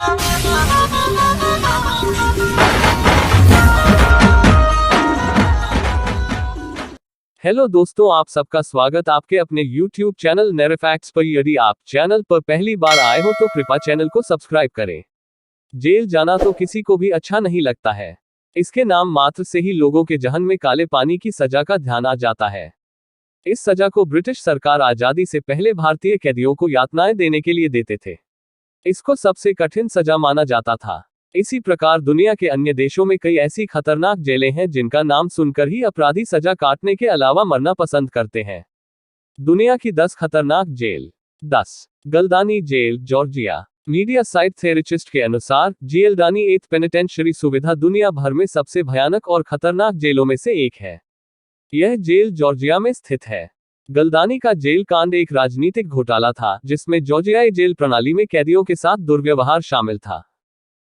Hello दोस्तों, आप सबका स्वागत आपके अपने YouTube चैनल नैरोफैक्ट्स पर। यदि आप चैनल पर पहली बार आए हो तो कृपया चैनल को सब्सक्राइब करें। जेल जाना तो किसी को भी अच्छा नहीं लगता है। इसके नाम मात्र से ही लोगों के जहन में काले पानी की सजा का ध्यान आ जाता है। इस सजा को ब्रिटिश सरकार आजादी से पहले भारतीय कैदियों को यातनाएं देने के लिए देते थे। इसको सबसे कठिन सजा माना जाता था। इसी प्रकार दुनिया के अन्य देशों में कई ऐसी खतरनाक जेलें हैं जिनका नाम सुनकर ही अपराधी सजा काटने के अलावा मरना पसंद करते हैं। दुनिया की 10 खतरनाक जेल। 10 गलदानी जेल, जॉर्जिया। मीडिया साइट थेरेचिस्ट के अनुसार जीएलडानी 8th पेनिटेंशियरी सुविधा दुनिया भर में सबसे भयानक और खतरनाक जेलों में से एक है। यह जेल जॉर्जिया में स्थित है। गलदानी का जेल कांड एक राजनीतिक घोटाला था जिसमें जॉर्जियाई जेल प्रणाली में कैदियों के साथ दुर्व्यवहार शामिल था।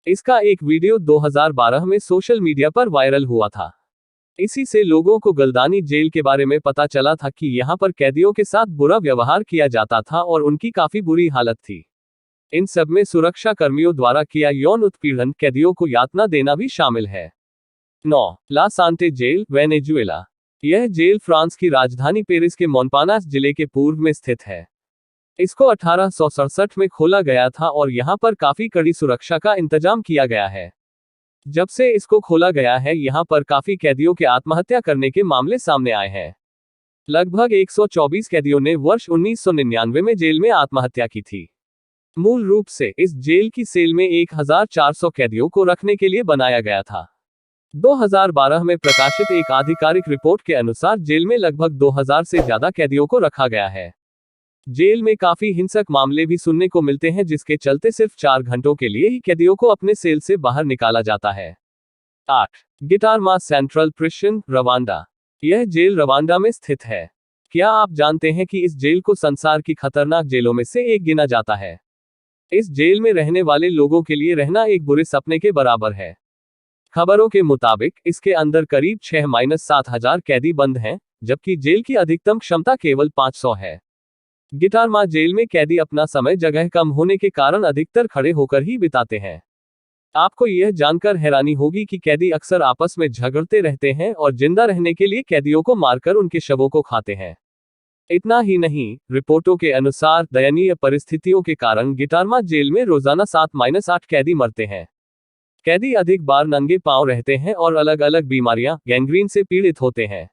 इसका एक वीडियो 2012 में सोशल मीडिया पर वायरल हुआ था। इसी से लोगों को गलदानी जेल के बारे में पता चला था कि यहां पर कैदियों के साथ बुरा व्यवहार किया जाता था और उनकी काफी बुरी हालत थी। इन सब में सुरक्षा कर्मियों द्वारा किया यौन उत्पीड़न, कैदियों को यातना देना भी शामिल है। 9 ला सांते जेल, वेनेजुएला। यह जेल फ्रांस की राजधानी पेरिस के मोंपानास जिले के पूर्व में स्थित है। इसको 1867 में खोला गया था और यहाँ पर काफी कड़ी सुरक्षा का इंतजाम किया गया है। जब से इसको खोला गया है यहाँ पर काफी कैदियों के आत्महत्या करने के मामले सामने आए हैं। लगभग 124 कैदियों ने वर्ष 1999 में जेल में आत्महत्या की थी। मूल रूप से इस जेल की सेल में 1400 कैदियों को रखने के लिए बनाया गया था। 2012 में प्रकाशित एक आधिकारिक रिपोर्ट के अनुसार जेल में लगभग 2000 से ज्यादा कैदियों को रखा गया है। जेल में काफी हिंसक मामले भी सुनने को मिलते हैं जिसके चलते सिर्फ 4 घंटों के लिए ही कैदियों को अपने सेल से बाहर निकाला जाता है। 8 गिटारमा सेंट्रल प्रिजन, रवांडा। यह जेल रवांडा में स्थित है। क्या आप जानते हैं कि इस जेल को संसार की खतरनाक जेलों में से एक गिना जाता है? इस जेल में रहने वाले लोगों के लिए रहना एक बुरे सपने के बराबर है। खबरों के मुताबिक इसके अंदर करीब 6-7 हजार कैदी बंद हैं, जबकि जेल की अधिकतम क्षमता केवल 500 है। गिटारमा जेल में कैदी अपना समय जगह कम होने के कारण अधिकतर खड़े होकर ही बिताते हैं। आपको यह जानकर हैरानी होगी कि कैदी अक्सर आपस में झगड़ते रहते हैं और जिंदा रहने के लिए कैदियों को मारकर उनके शवों को खाते हैं। इतना ही नहीं, रिपोर्टों के अनुसार दयनीय परिस्थितियों के कारण गिटारमा जेल में रोजाना 7-8 कैदी मरते हैं। कैदी अधिक बार नंगे पांव रहते हैं और अलग अलग बीमारियां, गैंग्रीन से पीड़ित होते हैं।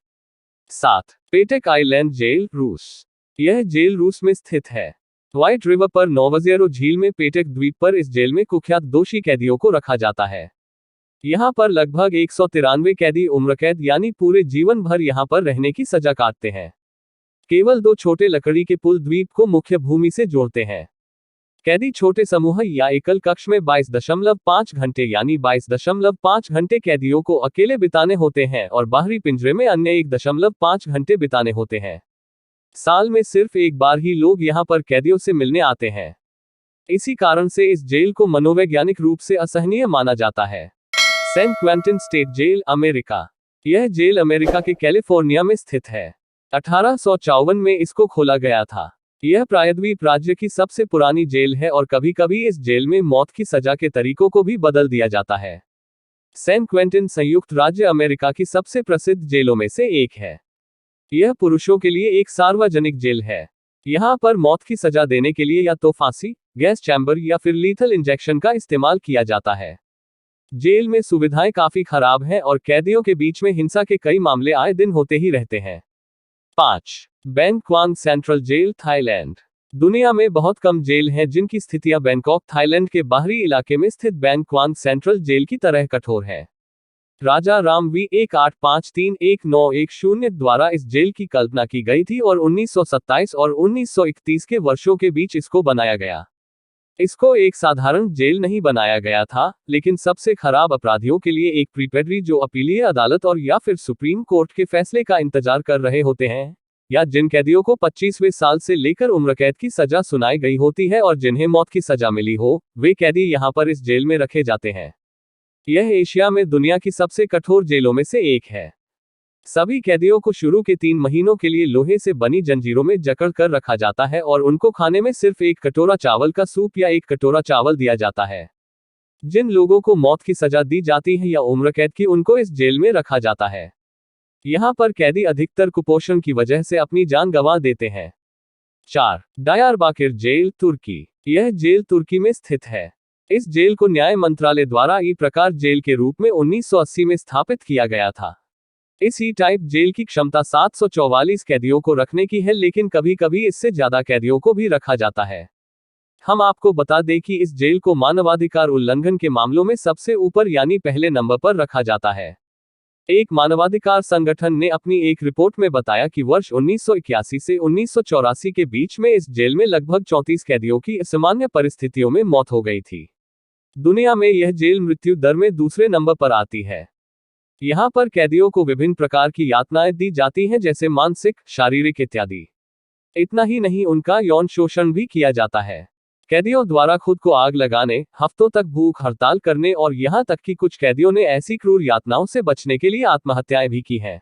7 पेटेक आइलैंड जेल, रूस। यह जेल रूस में स्थित है। व्हाइट रिवर पर नोवोज़ेरो झील में पेटेक द्वीप पर इस जेल में कुख्यात दोषी कैदियों को रखा जाता है। यहाँ पर लगभग 193 कैदी उम्रकैद यानी पूरे जीवन भर यहाँ पर रहने की सजा काटते हैं। केवल 2 छोटे लकड़ी के पुल द्वीप को मुख्य भूमि से जोड़ते हैं। कैदी छोटे समूह या एकल कक्ष में 22.5 घंटे यानी 22.5 घंटे कैदियों को अकेले बिताने होते हैं और बाहरी पिंजरे में अन्य 1.5 घंटे बिताने होते हैं। साल में सिर्फ एक बार ही लोग यहाँ पर कैदियों से मिलने आते हैं। इसी कारण से इस जेल को मनोवैज्ञानिक रूप से असहनीय माना जाता है। Saint Quentin state jail, America. यह जेल अमेरिका के कैलिफोर्निया में स्थित है। 1854 में इसको खोला गया था। यह प्रायद्वीप राज्य की सबसे पुरानी जेल है और कभी कभी इस जेल में मौत की सजा के तरीकों को भी बदल दिया जाता है। सेंट क्वेंटिन संयुक्त राज्य अमेरिका की सबसे प्रसिद्ध जेलों में से एक है। यह पुरुषों के लिए एक सार्वजनिक जेल है। यहाँ पर मौत की सजा देने के लिए या तो फांसी, गैस चैम्बर या फिर लीथल इंजेक्शन का इस्तेमाल किया जाता है। जेल में सुविधाएं काफी खराब हैं और कैदियों के बीच में हिंसा के कई मामले आए दिन होते ही रहते हैं। 5 Bang Kwang central jail, Thailand. दुनिया में बहुत कम जेल हैं जिनकी स्थितियां बैंकॉक, थाईलैंड के बाहरी इलाके में स्थित बैंग क्वांग सेंट्रल जेल की तरह कठोर है। राजा रामवी 1853-1910 द्वारा इस जेल की कल्पना की गई थी और 1927 और 1931 के वर्षों के बीच इसको बनाया गया। इसको एक साधारण जेल नहीं बनाया गया था, लेकिन सबसे खराब अपराधियों के लिए एक प्रीपेडरी जो अपीलीय अदालत और या फिर सुप्रीम कोर्ट के फैसले का इंतजार कर रहे होते हैं, या जिन कैदियों को 25वें साल से लेकर उम्रकैद की सजा सुनाई गई होती है और जिन्हें मौत की सजा मिली हो, वे कैदी यहाँ पर इस जेल में रखे जाते हैं। यह एशिया में दुनिया की सबसे कठोर जेलों में से एक है। सभी कैदियों को शुरू के 3 महीनों के लिए लोहे से बनी जंजीरों में जकड़ कर रखा जाता है और उनको खाने में सिर्फ 1 कटोरा चावल का सूप या 1 कटोरा चावल दिया जाता है। जिन लोगों को मौत की सजा दी जाती है या उम्र कैद की, उनको इस जेल में रखा जाता है। यहाँ पर कैदी अधिकतर कुपोषण की वजह से अपनी जान गंवा देते हैं। 4. डायरबाकिर जेल, तुर्की। यह जेल तुर्की में स्थित है। इस जेल को न्याय मंत्रालय द्वारा ई प्रकार जेल के रूप में 1980 में स्थापित किया गया था। इस ई टाइप जेल की क्षमता 744 कैदियों को रखने की है, लेकिन कभी कभी इससे ज्यादा कैदियों को भी रखा जाता है। हम आपको बता दें कि इस जेल को मानवाधिकार उल्लंघन के मामलों में सबसे ऊपर यानी पहले नंबर पर रखा जाता है। एक मानवाधिकार संगठन ने अपनी एक रिपोर्ट में बताया कि वर्ष 1981 से 1984 के बीच में इस जेल में लगभग 34 कैदियों की असामान्य परिस्थितियों में मौत हो गई थी। दुनिया में यह जेल मृत्यु दर में दूसरे नंबर पर आती है। यहाँ पर कैदियों को विभिन्न प्रकार की यातनाएं दी जाती हैं, जैसे मानसिक, शारीरिक इत्यादि। इतना ही नहीं, उनका यौन शोषण भी किया जाता है। कैदियों द्वारा खुद को आग लगाने, हफ्तों तक भूख हड़ताल करने और यहाँ तक कि कुछ कैदियों ने ऐसी क्रूर यातनाओं से बचने के लिए आत्महत्याएं भी की हैं।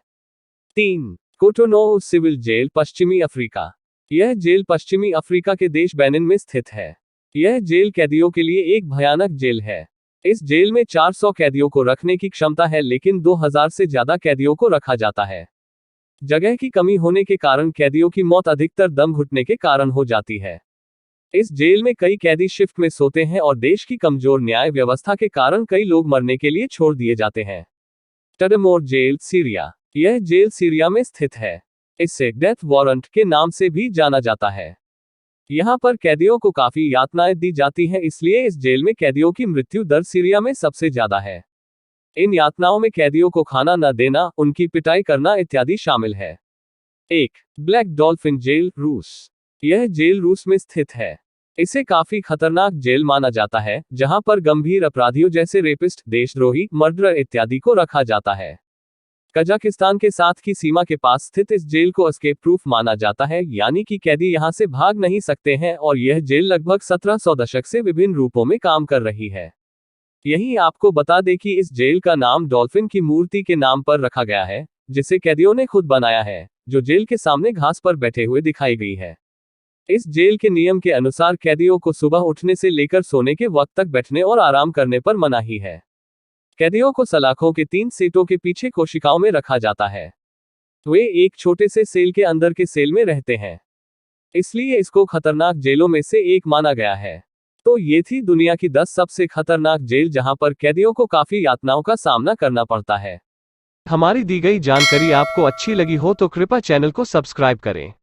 3. कोटोनोऊ सिविल जेल, पश्चिमी अफ्रीका। यह जेल पश्चिमी अफ्रीका के देश बेनिन में स्थित है। यह जेल कैदियों के लिए एक भयानक जेल है। इस जेल में 400 कैदियों को रखने की क्षमता है, लेकिन 2000 से ज्यादा कैदियों को रखा जाता है। जगह की कमी होने के कारण कैदियों की मौत अधिकतर दम घुटने के कारण हो जाती है। इस जेल में कई कैदी शिफ्ट में सोते हैं और देश की कमजोर न्याय व्यवस्था के कारण कई लोग मरने के लिए छोड़ दिए जाते हैं। टडमोर जेल, सीरिया। यह जेल सीरिया में स्थित है। इसे डेथ वारंट के नाम से भी जाना जाता है। यहाँ पर कैदियों को काफी यातनाएं दी जाती हैं, इसलिए इस जेल में कैदियों की मृत्यु दर सीरिया में सबसे ज्यादा है। इन यातनाओं में कैदियों को खाना न देना, उनकी पिटाई करना इत्यादि शामिल है। 1. ब्लैक डॉल्फिन जेल, रूस। यह जेल रूस में स्थित है। इसे काफी खतरनाक जेल माना जाता है, जहां पर गंभीर अपराधियों जैसे रेपिस्ट, देशद्रोही, मर्डरर इत्यादि को रखा जाता है। कजाकिस्तान के साथ की सीमा के पास स्थित इस जेल को एस्केप प्रूफ माना जाता है, यानी कि कैदी यहां से भाग नहीं सकते हैं, और यह जेल लगभग 1700 दशक से विभिन्न रूपों में काम कर रही है। यही आपको बता दें कि इस जेल का नाम डॉल्फिन की मूर्ति के नाम पर रखा गया है, जिसे कैदियों ने खुद बनाया है, जो जेल के सामने घास पर बैठे हुए दिखाई गई है। इस जेल के नियम के अनुसार कैदियों को सुबह उठने से लेकर सोने के वक्त तक बैठने और आराम करने पर मनाही है। कैदियों को सलाखों के 3 सेटों के पीछे कोशिकाओं में रखा जाता है। वे एक छोटे से सेल के अंदर के सेल में रहते हैं, इसलिए इसको खतरनाक जेलों में से एक माना गया है। तो ये थी दुनिया की 10 सबसे खतरनाक जेल, जहां पर कैदियों को काफी यातनाओं का सामना करना पड़ता है। हमारी दी गई जानकारी आपको अच्छी लगी हो तो कृपया चैनल को सब्सक्राइब करें।